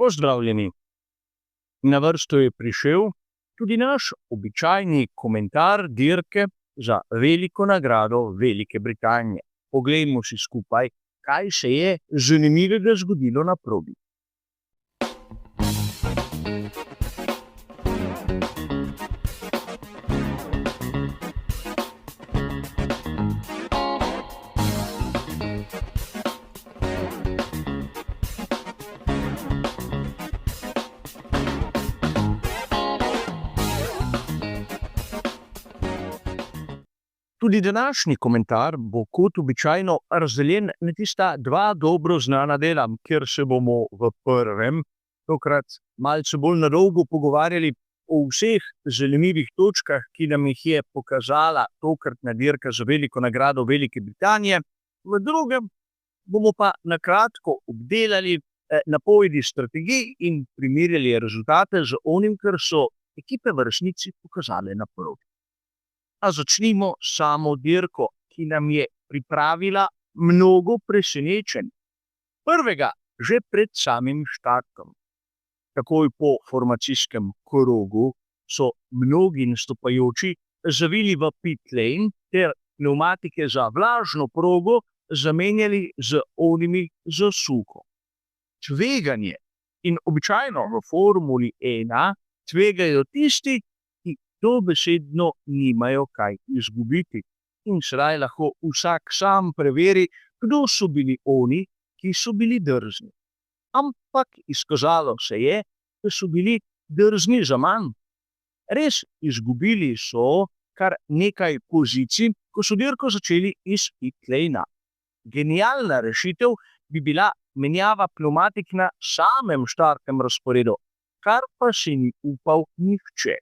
Pozdravljeni. Na vrsto je prišel tudi naš običajni komentar dirke za veliko nagrado Velike Britanije. Poglejmo si skupaj, kaj se je zanimivega zgodilo na progi. Tudi današnji komentar bo kot običajno razdeljen na tista dva dobro znana dela, kjer se bomo v prvem tokrat malce bolj na dolgo pogovarjali o vseh zanimivih točkah, ki nam jih je pokazala tokratna dirka za veliko nagrado Velike Britanije. V drugem bomo pa na kratko obdelali napovedi strategij in primerjali rezultate z onim, kar so ekipe v resnici pokazale na progi. A začnimo samo dirko, ki nam je pripravila mnogo presenečenj. Prvega že pred samim štartom. Takoj po formacijskem krogu so mnogi nastopajoči zavili v pit lane ter pnevmatike za vlažno progo zamenjali z onimi za suho. Tveganje in običajno v Formuli 1 tvegajo tisti, dobesedno nimajo kaj izgubiti. In sedaj lahko vsak sam preveri, kdo so bili oni, ki so bili drzni. Ampak izkazalo se je, da so bili drzni zaman. Res izgubili so kar nekaj pozicij, ko so dirko začeli iz pit lane. Genialna rešitev bi bila menjava pnevmatik na samem štartnem razporedu, kar pa si ni upal nihče.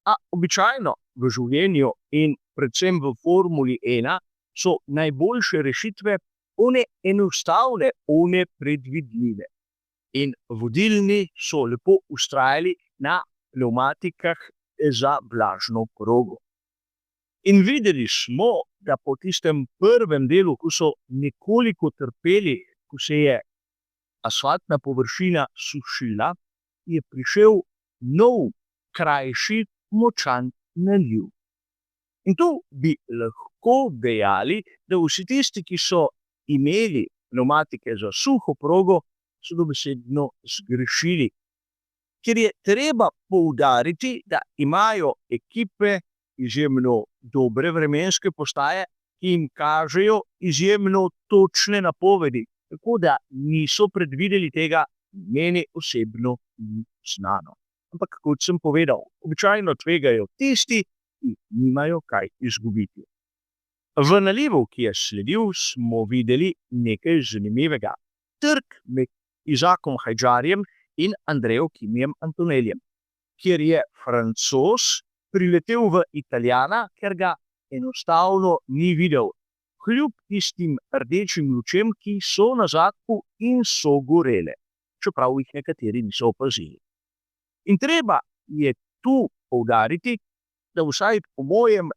A običajno v življenju in predvsem v Formuli 1 so najboljše rešitve one enostavne, one predvidljive. In vodilni so lepo vztrajali na pnevmatikah za vlažno progo. In videli smo, da po tistem prvem delu, ko so nekoliko trpeli, ko se je asfaltna površina sušila, je prišel nov, krajši, močan naliv. In tu bi lahko dejali, da vsi tisti, ki so imeli pnevmatike za suho progo, so dobesedno zgrešili. Ker je treba poudariti, da imajo ekipe izjemno dobre vremenske postaje, ki jim kažejo izjemno točne napovedi, tako da niso predvideli tega, meni osebno ni znano. Ampak, kot sem povedal, običajno tvegajo tisti, ki nimajo kaj izgubiti. V nalivu, ki je sledil, smo videli nekaj zanimivega. Trk med Isaacom Hadjarjem in Andrejo Kimijem Antonellijem, kjer je Francoz priletel v Italijana, ker ga enostavno ni videl, kljub tistim rdečim lučem, ki so na zadku in so gorele, čeprav jih nekateri niso opazili. In treba je tu poudariti, da vsaj po mojem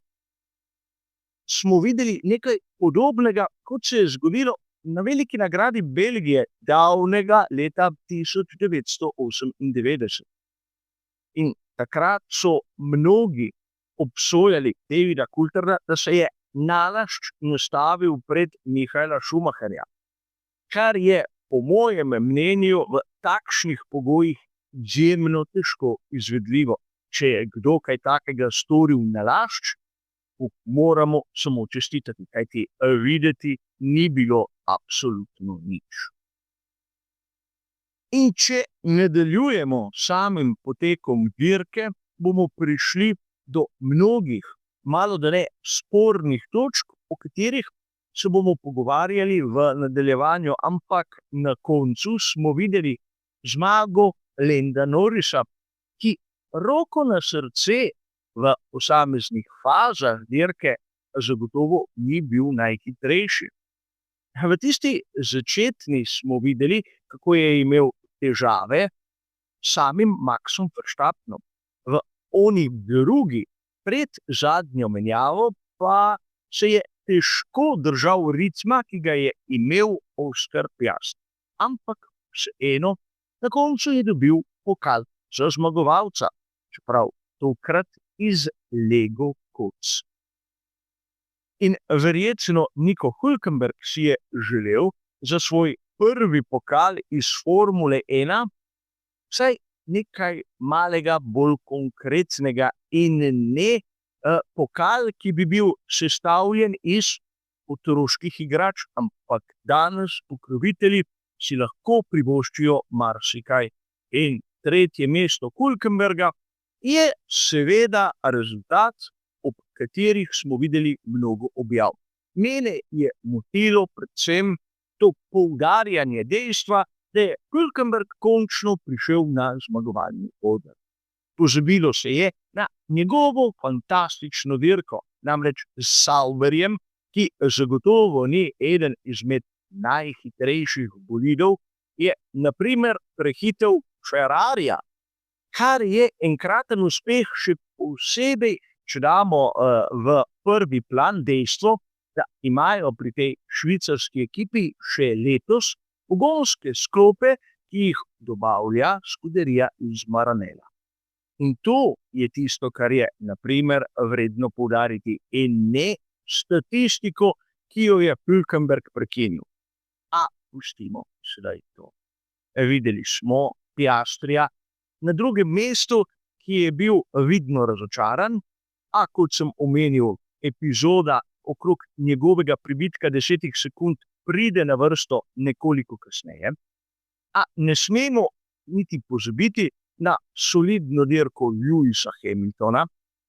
smo videli nekaj podobnega, kot se je zgodilo na veliki nagradi Belgije davnega leta 1998. In takrat so mnogi obsojali Davida Coulthard, da se je nalašč nastavil pred Michaela Schumacherja, kar je po mojem mnenju v takšnih pogojih izjemno težko izvedljivo. Če je kdo kaj takega storil nalašč, moramo samo čestitati, kajti videti ni bilo absolutno nič. In če nadaljujemo samim potekom dirke, bomo prišli do mnogih, malodane spornih točk, o katerih se bomo pogovarjali v nadaljevanju, ampak na koncu smo videli zmago Landa Norrisa, ki roko na srce v posameznih fazah dirke zagotovo ni bil najhitrejši. V tisti začetni smo videli, kako je imel težave s samim Maxom Verstappenom. V oni drugi, pred zadnjo menjavo, pa se je težko držal ritma, ki ga je imel Oscar Piastri. Ampak vseeno Na koncu je dobil pokal za zmagovalca, čeprav tokrat iz Lego kock. In verjetno Nico Hülkenberg si je želel za svoj prvi pokal iz Formule 1 vsaj nekaj malega bolj konkretnega in ne pokal, ki bi bil sestavljen iz otroških igrač, ampak danes pokrovitelji si lahko privoščijo marsikaj. In tretje mesto Hülkenberga je seveda rezultat, ob katerih smo videli mnogo objav. Mene je motilo predvsem to poudarjanje dejstva, da je Hülkenberg končno prišel na zmagovalni oder. Pozabilo se je na njegovo fantastično dirko, namreč s Sauberjem, ki zagotovo ni eden izmed najhitrejših bolidov, je na primer prehitel Ferrarija, kar je enkraten uspeh, še posebej, če damo v prvi plan dejstvo, da imajo pri tej švicarski ekipi še letos pogonske sklope, ki jih dobavlja Scuderia iz Maranella. In to je tisto, kar je na primer vredno poudariti, in ne statistiko, ki jo je Hülkenberg prekinil. A pustimo sedaj to. Videli smo Piastrija na drugem mestu, ki je bil vidno razočaran, a kot sem omenil, epizoda okrog njegovega pribitka 10 sekund pride na vrsto nekoliko kasneje. A ne smemo niti pozabiti na solidno dirko Lewisa Hamiltona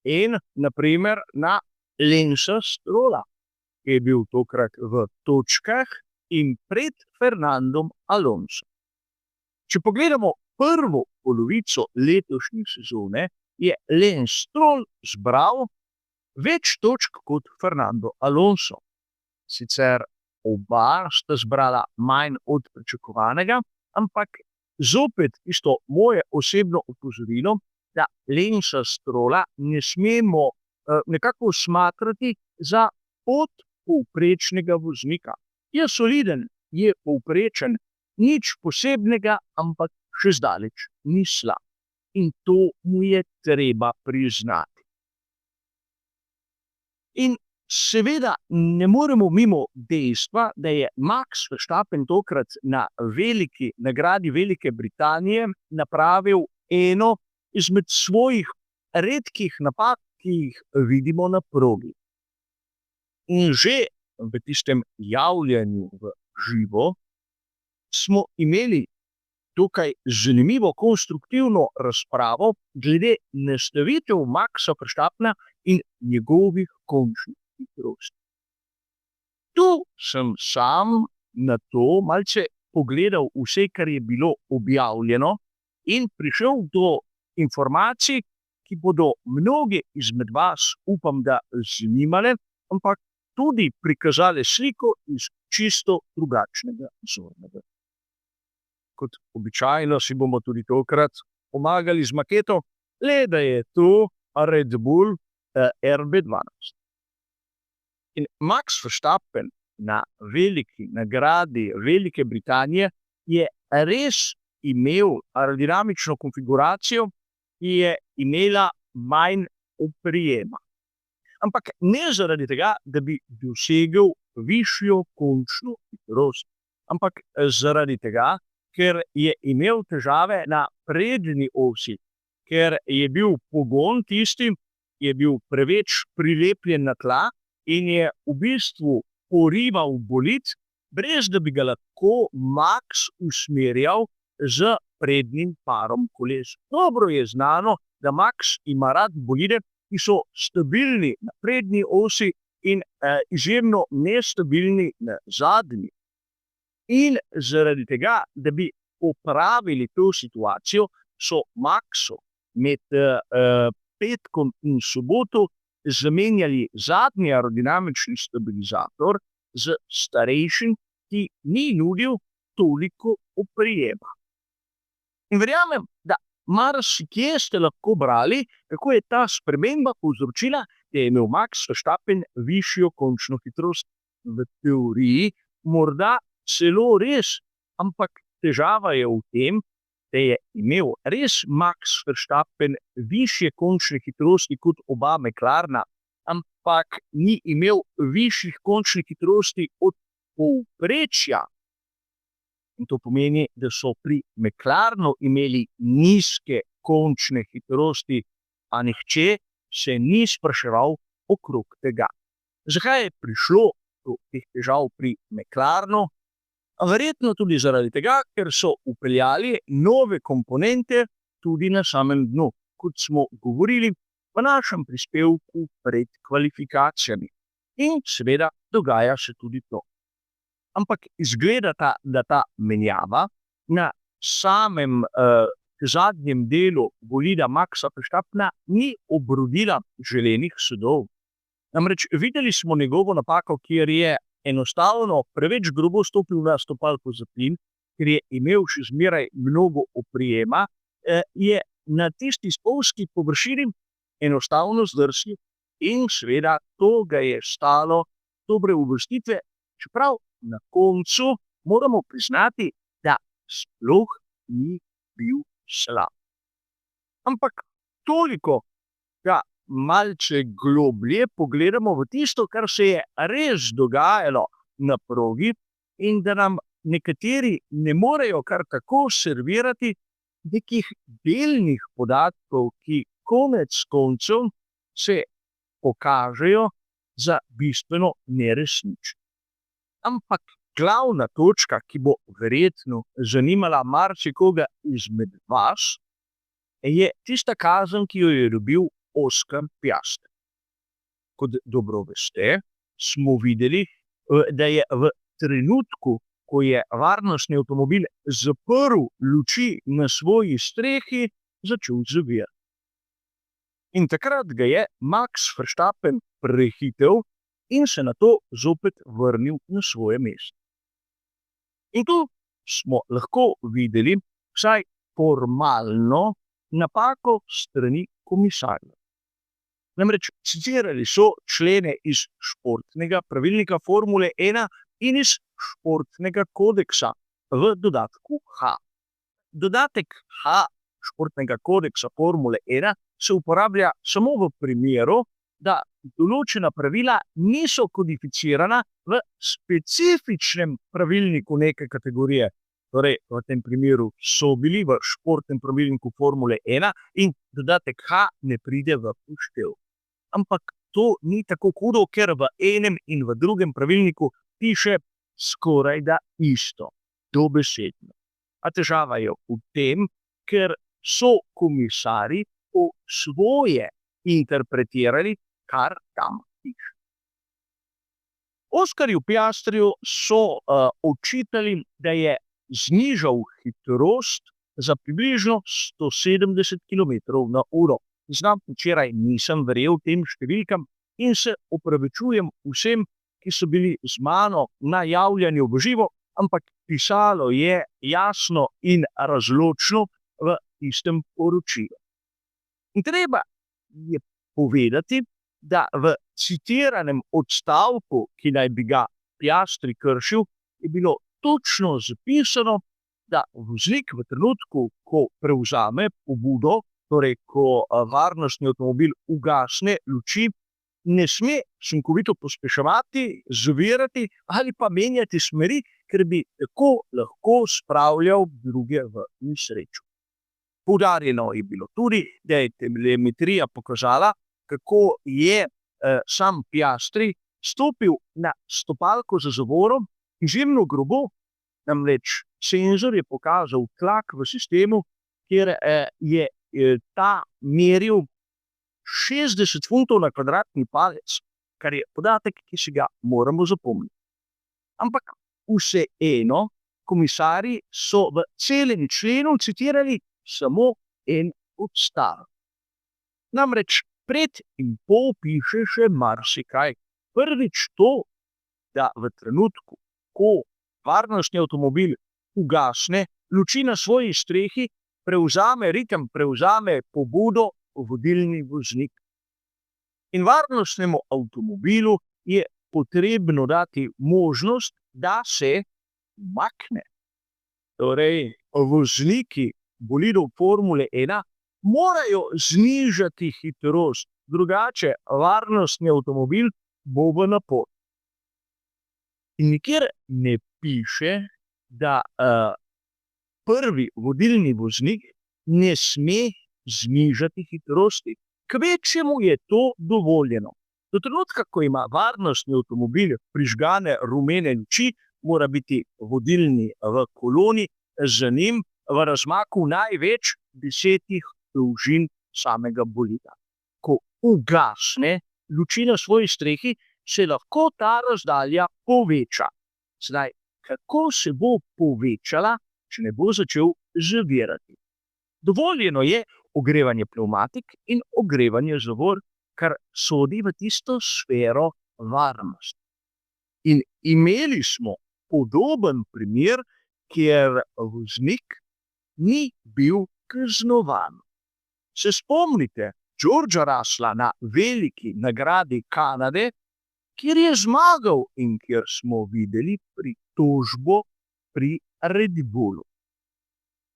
in na primer na Lensa Strolla, ki je bil tokrat v točkah in pred Fernandom Alonsom. Če pogledamo prvo polovico letošnje sezone, je Lance Stroll zbral več točk kot Fernando Alonso. Sicer oba sta zbrala manj od pričakovanega, ampak zopet isto moje osebno opozorilo, da Lensa Strolla ne smemo nekako smatrati za podpovprečnega voznika. Je soliden, je povprečen, nič posebnega, ampak še zdaleč ni slab. In to mu je treba priznati. In seveda ne moremo mimo dejstva, da je Max Verstappen tokrat na veliki nagradi Velike Britanije napravil eno izmed svojih redkih napak, ki jih vidimo na progi. In že v tistem javljanju v živo smo imeli tukaj zanimivo konstruktivno razpravo glede nastavitev Maxa Verstappena in njegovih končnih hitrosti. Tu sem sam na to malce pogledal vse, kar je bilo objavljeno, in prišel do informacij, ki bodo mnoge izmed vas, upam, da zanimale, ampak tudi prikazale sliko iz čisto drugačnega zornega. Kot običajno si bomo tudi tokrat pomagali z maketo, le da je tu Red Bull RB12. In Max Verstappen na veliki nagradi Velike Britanije je res imel aerodinamično konfiguracijo, ki je imela manj oprijema. Ampak ne zaradi tega, da bi dosegel višjo končno hitrost, ampak zaradi tega, ker je imel težave na prednji osi, ker je bil pogon tisti, ki je bil preveč prilepljen na tla in je v bistvu porival bolid, brez da bi ga lahko Max usmerjal z prednjim parom koles. Dobro je znano, da Max ima rad bolide, ki so stabilni na prednji osi in izjemno nestabilni na zadnji. In zaradi tega, da bi popravili to situacijo, so Maxu med petkom in soboto zamenjali zadnji aerodinamični stabilizator z starejšim, ki ni nudil toliko oprijema. In verjamem, da marsikje ste lahko brali, kako je ta sprememba povzročila, da je imel Max Verstappen višjo končno hitrost. V teoriji morda celo res, ampak težava je v tem, da je imel res Max Verstappen višje končne hitrosti kot oba McLarena, ampak ni imel višjih končnih hitrosti od povprečja. In to pomeni, da so pri McLarenu imeli nizke končne hitrosti, a nihče se ni spraševal okrog tega. Zakaj je prišlo do teh težav pri McLarenu? Verjetno tudi zaradi tega, ker so vpeljali nove komponente tudi na samem dnu, kot smo govorili v našem prispevku pred kvalifikacijami. In seveda dogaja se tudi to. Ampak izgleda, da ta menjava na samem zadnjem delu bolida Maxa Verstappena ni obrodila želenih sadov. Namreč videli smo njegovo napako, kjer je enostavno preveč grobo stopil na stopalko za plin, ker je imel še zmeraj mnogo oprijema, je na tisti spolzki površini enostavno zdrsil in seveda to ga je stalo dobre uvrstitve, čeprav na koncu moramo priznati, da sploh ni bil slab. Ampak toliko, da malce globlje pogledamo v tisto, kar se je res dogajalo na progi in da nam nekateri ne morejo kar tako servirati nekih delnih podatkov, ki konec koncev se pokažejo za bistveno neresnične. Ampak glavna točka, ki bo verjetno zanimala marsikoga izmed vas, je tista kazen, ki jo je dobil Oscar Piastri. Kot dobro veste, smo videli, da je v trenutku, ko je varnostni avtomobil zaprl luči na svoji strehi, začel zavirati. In takrat ga je Max Verstappen prehitel in se nato zopet vrnil na svoje mesto. In tu smo lahko videli vsaj formalno napako strani komisarja. Namreč citirali so člene iz športnega pravilnika Formule 1 in iz športnega kodeksa v dodatku H. Dodatek H športnega kodeksa Formule 1 se uporablja samo v primeru, da določena pravila niso kodificirana v specifičnem pravilniku neke kategorije. Torej, v tem primeru so bili v športnem pravilniku Formule 1 in dodatek H ne pride v poštev. Ampak to ni tako hudo, ker v enem in v drugem pravilniku piše skorajda isto, dobesedno. A težava je v tem, ker so komisarji po svoje interpretirali, kar tam piše. Oscarju Piastriju so očitali, da je znižal hitrost za približno 170 km/h. Znam, včeraj nisem verjel tem številkam in se opravičujem vsem, ki so bili z mano na javljanju v živo, ampak pisalo je jasno in razločno v istem poročilu. In treba je povedati, da v citiranem odstavku, ki naj bi ga Piastri kršil, je bilo točno zapisano, da voznik v trenutku, ko prevzame pobudo, torej ko varnostni avtomobil ugasne luči, ne sme sunkovito pospeševati, zavirati ali pa menjati smeri, ker bi tako lahko spravljal druge v nesrečo. Poudarjeno je bilo tudi, da je telemetrija pokazala, kako je sam Piastri stopil na stopalko za zavorom izjemno grobo, namreč senzor je pokazal tlak v sistemu, kjer je ta meril 60 funtov na kvadratni palec, kar je podatek, ki si ga moramo zapomniti. Ampak vseeno, komisarji so v celem členu citirali samo en odstavek. Namreč pred in po piše še marsikaj. Prvič to, da v trenutku, ko varnostni avtomobil ugasne, luči na svoji strehi, prevzame ritem, prevzame pobudo vodilni voznik. In varnostnemu avtomobilu je potrebno dati možnost, da se umakne. Torej, vozniki bolidov Formule 1 morajo znižati hitrost, drugače varnostni avtomobil bo v napor. In nikjer ne piše, da prvi vodilni voznik ne sme znižati hitrosti. Kvečjemu je to dovoljeno. Do trenutka, ko ima varnostni avtomobil prižgane rumene luči, mora biti vodilni v koloni z njim v razmaku največ 10 dolžin samega bolida. Ko ugasne luči na svoji strehi, se lahko ta razdalja poveča. Zdaj, kako se bo povečala, če ne bo začel zavirati? Dovoljeno je ogrevanje pnevmatik in ogrevanje zavor, kar sodi v tisto sfero varnosti. In imeli smo podoben primer, kjer voznik ni bil kaznovan. Se spomnite Georgea Rusla na veliki nagradi Kanade, kjer je zmagal in kjer smo videli pritožbo pri Red Bullu.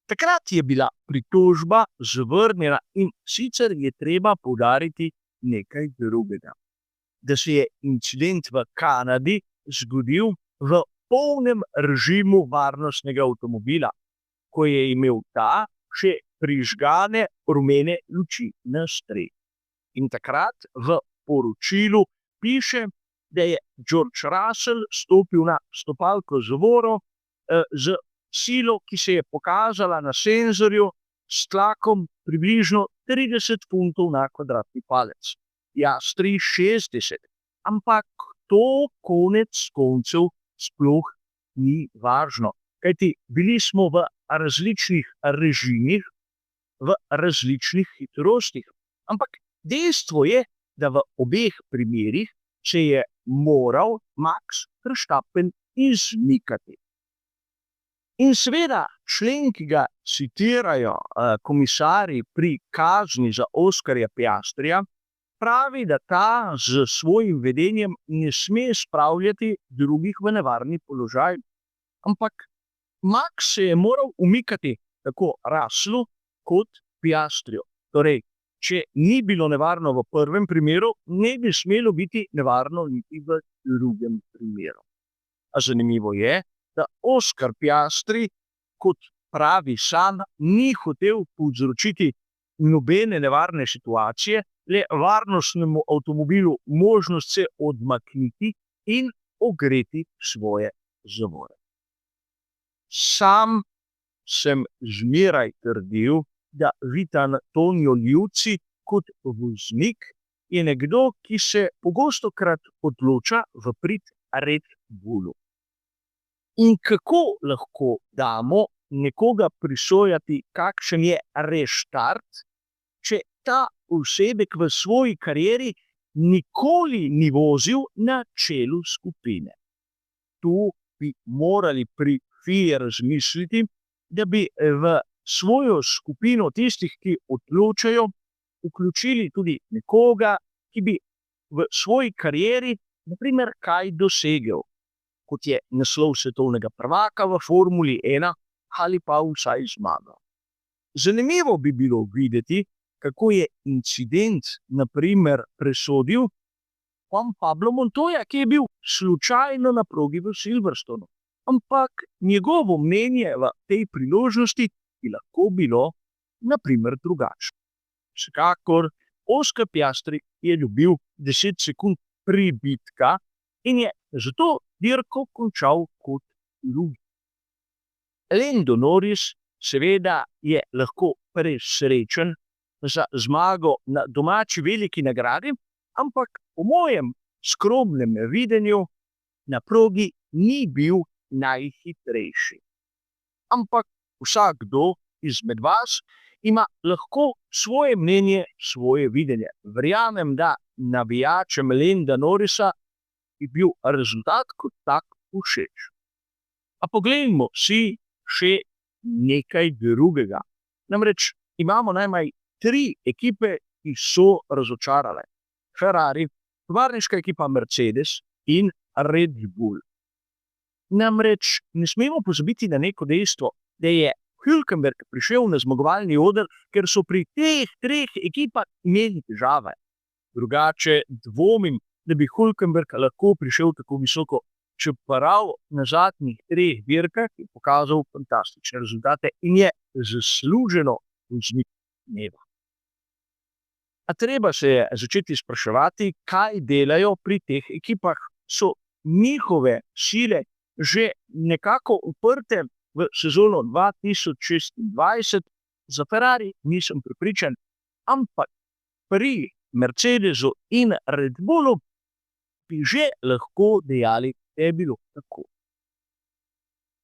Takrat je bila pritožba zavrnjena in sicer je treba poudariti nekaj drugega. Da se je incident v Kanadi zgodil v polnem režimu varnostnega avtomobila, ko je imel ta še prižgane rumene luči na strehi. In takrat v poročilu piše, da je George Russell stopil na stopalko zavoro z silo, ki se je pokazala na senzorju s tlakom približno 30 funtov na kvadratni palec. Ja, 63. Ampak to konec koncev sploh ni važno. Kajti bili smo v različnih režimih, v različnih hitrostih. Ampak dejstvo je, da v obeh primerih se je moral Max Verstappen izmikati. In seveda člen, ki ga citirajo komisarji pri kazni za Oskarja Piastrija, pravi, da ta z svojim vedenjem ne sme spravljati drugih v nevarni položaj. Ampak Max se je moral umikati tako Russellu kot Piastriju. Torej, če ni bilo nevarno v prvem primeru, ne bi smelo biti nevarno niti v drugem primeru. A zanimivo je, da Oscar Piastri, kot pravi sam, ni hotel povzročiti nobene nevarne situacije, le varnostnemu avtomobilu možnost se odmakniti in ogreti svoje zavore. Sam sem zmeraj trdil, da Vittorio Liuzzi kot voznik je nekdo, ki se pogostokrat odloča v prid Red Bullu. In kako lahko damo nekoga prisojati, kakšen je reštart, če ta osebek v svoji karieri nikoli ni vozil na čelu skupine? Tu bi morali pri FIA razmisliti, da bi v svojo skupino tistih, ki odločajo, vključili tudi nekoga, ki bi v svoji karieri na primer kaj dosegel, kot je naslov svetovnega prvaka v Formuli 1 ali pa vsaj zmaga. Zanimivo bi bilo videti, kako je incident na primer presodil Juan Pablo Montoya, ki je bil slučajno na progi v Silverstonu. Ampak njegovo mnenje v tej priložnosti bi lahko bilo na primer drugačno. Vsekakor Oscar Piastri je ljubil 10 sekund pribitka in je zato dirko končal kot drugi. Lando Norris seveda je lahko presrečen za zmago na domači veliki nagradi, ampak po mojem skromnem videnju na progi ni bil najhitrejši. Ampak vsakdo izmed vas ima lahko svoje mnenje, svoje videnje. Verjamem, da navijačem Landa Norrisa je bil rezultat kot tak všeč. A poglejmo si še nekaj drugega. Namreč imamo najmanj 3 ekipe, ki so razočarale. Ferrari, tovarniška ekipa Mercedes in Red Bull. Namreč ne smemo pozabiti na neko dejstvo, da je Hülkenberg prišel na zmagovalni oder, ker so pri teh 3 ekipah imeli težave. Drugače dvomim, da bi Hülkenberg lahko prišel tako visoko, čeprav na zadnjih 3 dirkah je pokazal fantastične rezultate in je zasluženo voznik dneva. A treba se je začeti spraševati, kaj delajo pri teh ekipah. So njihove sile že nekako uprte v sezono 2026? Za Ferrari nisem prepričan, ampak pri Mercedesu in Red Bullu bi že lahko dejali, da je bilo tako.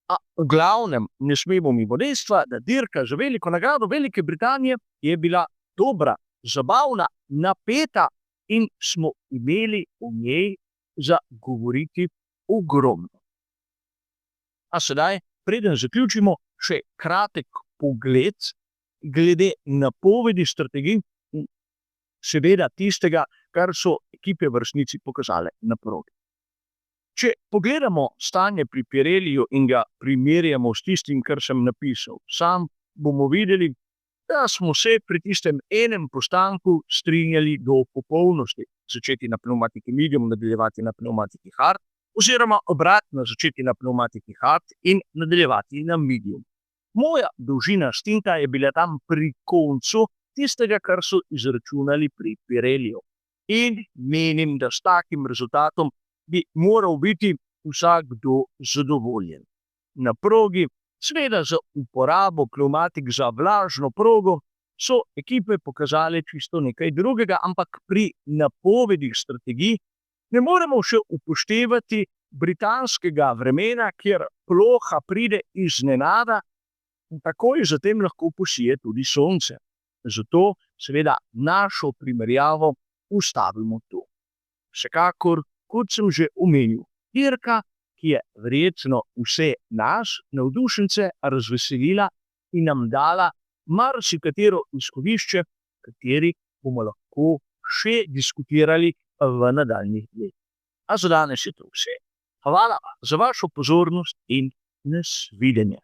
A v glavnem ne smemo mimo dejstva, da dirka za veliko nagrado Velike Britanije je bila dobra, zabavna, napeta in smo imeli v njej za govoriti ogromno. A sedaj, preden zaključimo, še kratek pogled glede napovedi strategij, seveda tistega, kar so ekipe v resnici pokazale na progi. Če pogledamo stanje pri Pirelliju in ga primerjamo s tistim, kar sem napisal sam, bomo videli, da smo se pri tistem enem postanku strinjali do popolnosti. Začeti na pneumatiki medium, nadaljevati na pneumatiki hard, oziroma obratno, začeti na pneumatiki hard in nadaljevati na medium. Moja dolžina stinta je bila tam pri koncu tistega, kar so izračunali pri Pirelliju. In menim, da s takim rezultatom bi moral biti vsakdo zadovoljen. Na progi, seveda za uporabo pneumatik za vlažno progo, so ekipe pokazale čisto nekaj drugega, ampak pri napovedih strategij ne moremo še upoštevati britanskega vremena, kjer ploha pride iznenada in takoj zatem lahko posije tudi sonce. Zato seveda našo primerjavo ustavimo tu. Vsekakor, kot sem že omenil, dirka, ki je verjetno vse nas, navdušence, razveselila in nam dala marsikatero izhodišče, kateri bomo lahko še diskutirali v nadaljnjih dneh. A za danes je to vse. Hvala za vašo pozornost in nasvidenje.